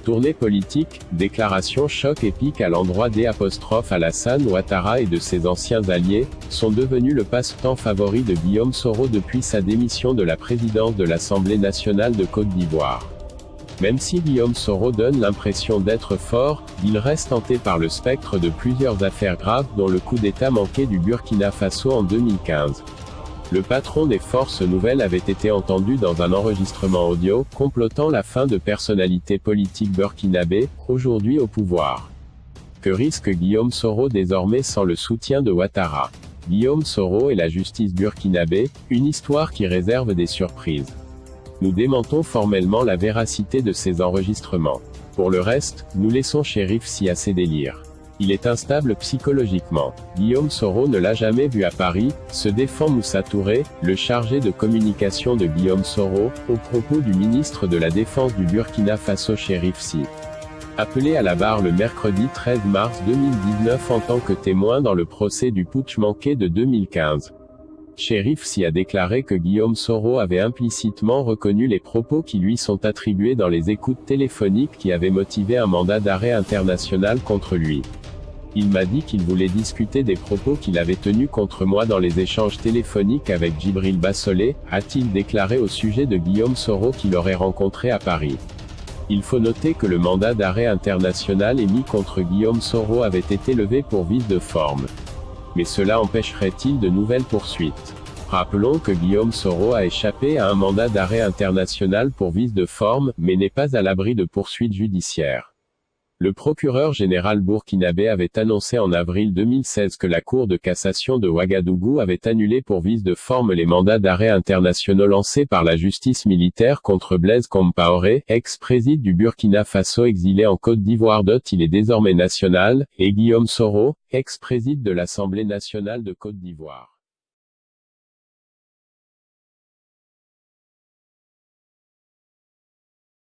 Tournée politique, déclaration choc épique à l'endroit d'Alassane Ouattara et de ses anciens alliés, sont devenus le passe-temps favori de Guillaume Soro depuis sa démission de la présidence de l'Assemblée nationale de Côte d'Ivoire. Même si Guillaume Soro donne l'impression d'être fort, il reste hanté par le spectre de plusieurs affaires graves dont le coup d'État manqué du Burkina Faso en 2015. Le patron des forces nouvelles avait été entendu dans un enregistrement audio, complotant la fin de personnalités politiques burkinabées, aujourd'hui au pouvoir. Que risque Guillaume Soro désormais sans le soutien de Ouattara? Guillaume Soro et la justice burkinabé, une histoire qui réserve des surprises. Nous démentons formellement la véracité de ces enregistrements. Pour le reste, nous laissons Chérif Si à ses délires. Il est instable psychologiquement. Guillaume Soro ne l'a jamais vu à Paris, se défend Moussa Touré, le chargé de communication de Guillaume Soro, au propos du ministre de la Défense du Burkina Faso Chérif Si. Appelé à la barre le mercredi 13 mars 2019 en tant que témoin dans le procès du putsch manqué de 2015. Chérif Si a déclaré que Guillaume Soro avait implicitement reconnu les propos qui lui sont attribués dans les écoutes téléphoniques qui avaient motivé un mandat d'arrêt international contre lui. Il m'a dit qu'il voulait discuter des propos qu'il avait tenus contre moi dans les échanges téléphoniques avec Djibril Bassolé, a-t-il déclaré au sujet de Guillaume Soro qu'il aurait rencontré à Paris. Il faut noter que le mandat d'arrêt international émis contre Guillaume Soro avait été levé pour vice de forme. Mais cela empêcherait-il de nouvelles poursuites? Rappelons que Guillaume Soro a échappé à un mandat d'arrêt international pour vice de forme, mais n'est pas à l'abri de poursuites judiciaires. Le procureur général burkinabé avait annoncé en avril 2016 que la Cour de cassation de Ouagadougou avait annulé pour vice de forme les mandats d'arrêt internationaux lancés par la justice militaire contre Blaise Compaoré, ex-président du Burkina Faso exilé en Côte d'Ivoire. Il est désormais national, et Guillaume Soro, ex-président de l'Assemblée nationale de Côte d'Ivoire.